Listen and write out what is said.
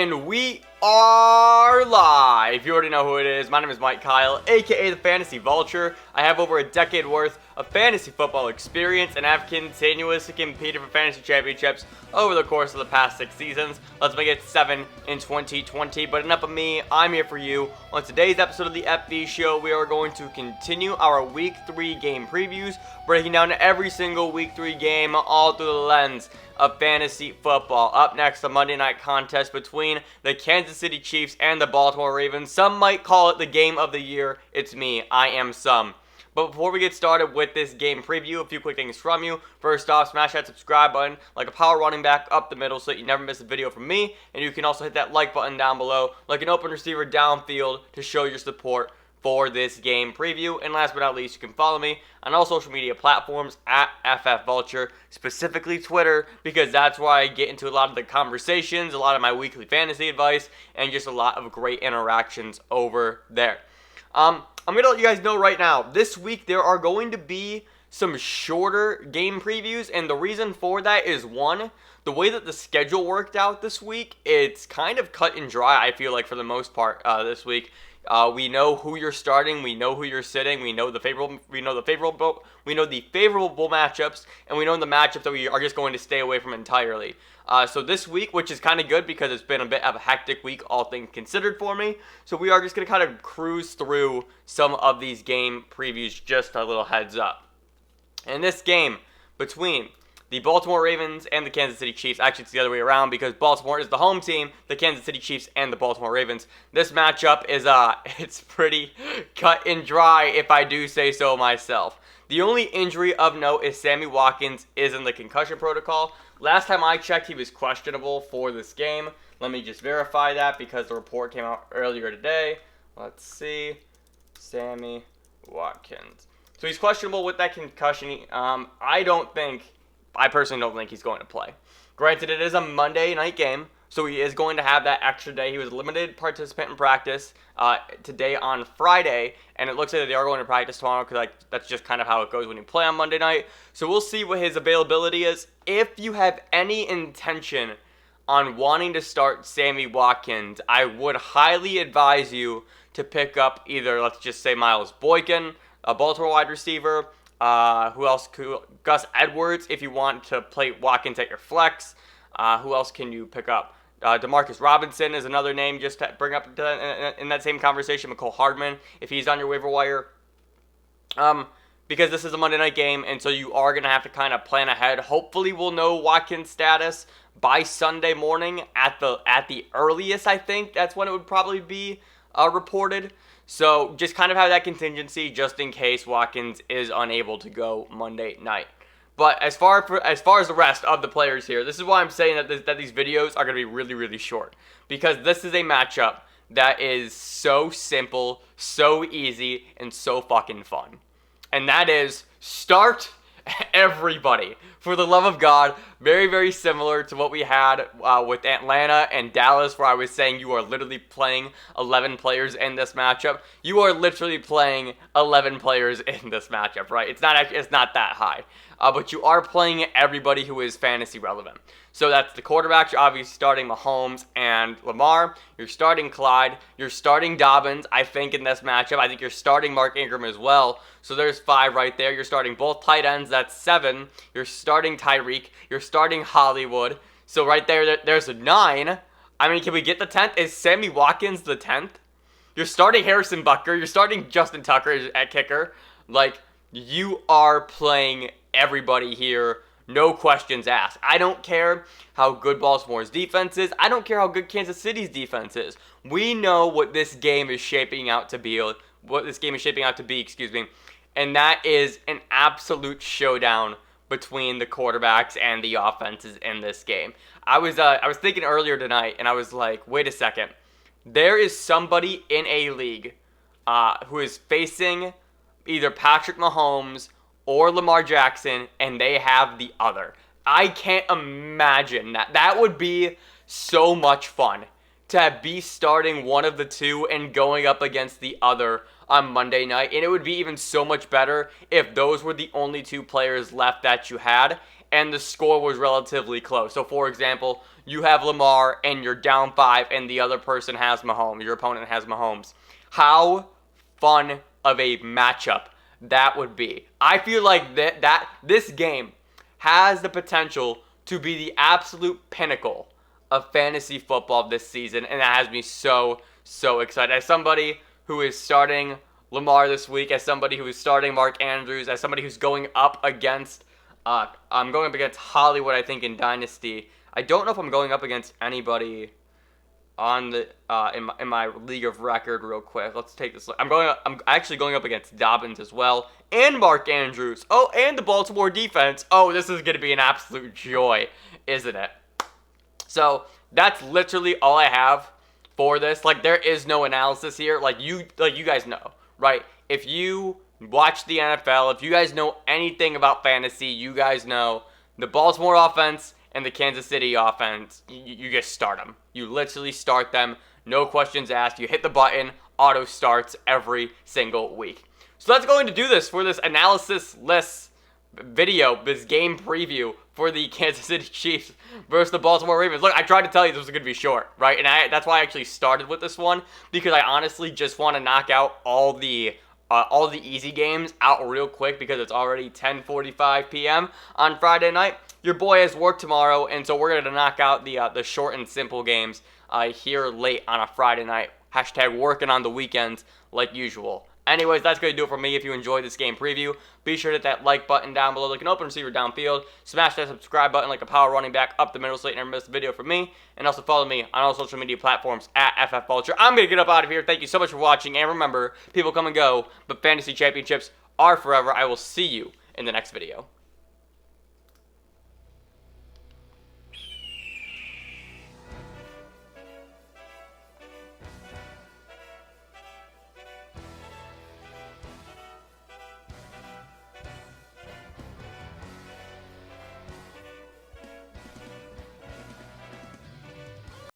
And we are live. You already know who it is. My name is Mike Kyle, aka the Fantasy Vulture. I have over a decade worth of fantasy football experience and have continuously competed for fantasy championships over the course of the past 6 seasons. Let's make it 7 in 2020. But enough of me, I'm here for you. On today's episode of the FV Show, we are going to continue our Week 3 game previews, breaking down every single Week 3 game all through the lens of fantasy football. Up next, the Monday night contest between the Kansas City Chiefs and the Baltimore Ravens. Some might call it the game of the year. It's me. I am some. But before we get started with this game preview, a few quick things from you. First off, smash that subscribe button like a power running back up the middle so that you never miss a video from me. And you can also hit that like button down below like an open receiver downfield to show your support for this game preview. And last but not least, you can follow me on all social media platforms at FFVulture, specifically Twitter, because that's where I get into a lot of the conversations, a lot of my weekly fantasy advice, and just a lot of great interactions over there. I'm going to let you guys know right now, this week there are going to be some shorter game previews, and the reason for that is, one, the way that the schedule worked out this week, it's kind of cut and dry, I feel like, for the most part this week. We know who you're starting, we know who you're sitting, we know the favorable matchups, and we know the matchups that we are just going to stay away from entirely. So this week, which is kind of good because it's been a bit of a hectic week, all things considered for me. So we are just going to kind of cruise through some of these game previews, just a little heads up. In this game between the Baltimore Ravens and the Kansas City Chiefs. Actually, it's the other way around because Baltimore is the home team, the Kansas City Chiefs and the Baltimore Ravens. This matchup is, it's pretty cut and dry if I do say so myself. The only injury of note is Sammy Watkins is in the concussion protocol. Last time I checked, he was questionable for this game. Let me just verify that because the report came out earlier today. Let's see. Sammy Watkins. So he's questionable with that concussion. I personally don't think he's going to play. Granted, it is a Monday night game, so he is going to have that extra day. He was a limited participant in practice today on Friday, and it looks like they are going to practice tomorrow because that's just kind of how it goes when you play on Monday night. So we'll see what his availability is. If you have any intention on wanting to start Sammy Watkins, I would highly advise you to pick up either, let's just say, Miles Boykin, a Baltimore wide receiver. Who else? Gus Edwards, if you want to play Watkins at your flex. Who else can you pick up? Demarcus Robinson is another name just to bring up in that same conversation. Nicole Hardman, if he's on your waiver wire. Because this is a Monday night game, and so you are going to have to kind of plan ahead. Hopefully we'll know Watkins' status by Sunday morning at the earliest, I think. That's when it would probably be reported. So just kind of have that contingency just in case Watkins is unable to go Monday night. But as far as the rest of the players here, this is why I'm saying that these videos are going to be really, really short. Because this is a matchup that is so simple, so easy, and so fucking fun. And that is start everybody. For the love of God, very, very similar to what we had with Atlanta and Dallas, where I was saying you are literally playing 11 players in this matchup. You are literally playing 11 players in this matchup, right? It's not that high. But you are playing everybody who is fantasy relevant. So that's the quarterbacks. You're obviously starting Mahomes and Lamar. You're starting Clyde. You're starting Dobbins, I think, in this matchup. I think you're starting Mark Ingram as well. So there's 5 right there. You're starting both tight ends. That's 7. You're starting Tyreek. You're starting Hollywood. So right there's a 9. I mean, can we get the 10th? Is Sammy Watkins the 10th? You're starting Harrison Butker. You're starting Justin Tucker at kicker. Like, you are playing everybody here. No questions asked. I don't care how good Baltimore's defense is. I don't care how good Kansas City's defense is. We know what this game is shaping out to be. And that is an absolute showdown between the quarterbacks and the offenses in this game. I was thinking earlier tonight, and I was like, wait a second. There is somebody in a league who is facing either Patrick Mahomes or Lamar Jackson, and they have the other. I can't imagine that. That would be so much fun to be starting one of the two and going up against the other on Monday night. And it would be even so much better if those were the only 2 players left that you had, and the score was relatively close. So, for example, you have Lamar and you're down 5 and the other person has Mahomes. Your opponent has Mahomes. How fun of a matchup that would be. I feel like that this game has the potential to be the absolute pinnacle of fantasy football this season, and that has me so excited. As somebody who is starting Lamar this week, as somebody who is starting Mark Andrews, as somebody who's going up against I'm going up against Hollywood, I think, in Dynasty. I don't know if I'm going up against anybody on the in my league of record real quick. Let's take this look. I'm actually going up against Dobbins as well, and Mark Andrews. Oh, and the Baltimore defense. Oh, this is going to be an absolute joy, isn't it? So, that's literally all I have for this. Like, there is no analysis here. Like you guys know, right? If you watch the NFL, if you guys know anything about fantasy, you guys know the Baltimore offense and the Kansas City offense, you just start them. You literally start them, no questions asked. You hit the button, auto starts every single week. So that's going to do this for this analysis-less video, this game preview for the Kansas City Chiefs versus the Baltimore Ravens. Look, I tried to tell you this was going to be short, right? And that's why I actually started with this one, because I honestly just want to knock out all the easy games out real quick because it's already 10:45 p.m. on Friday night. Your boy has work tomorrow, and so we're going to knock out the short and simple games here late on a Friday night. Hashtag working on the weekends like usual. Anyways, that's going to do it for me. If you enjoyed this game preview, be sure to hit that like button down below like an open receiver downfield. Smash that subscribe button like a power running back up the middle so you never miss a video from me. And also follow me on all social media platforms at FFVulture. I'm going to get up out of here. Thank you so much for watching. And remember, people come and go, but fantasy championships are forever. I will see you in the next video.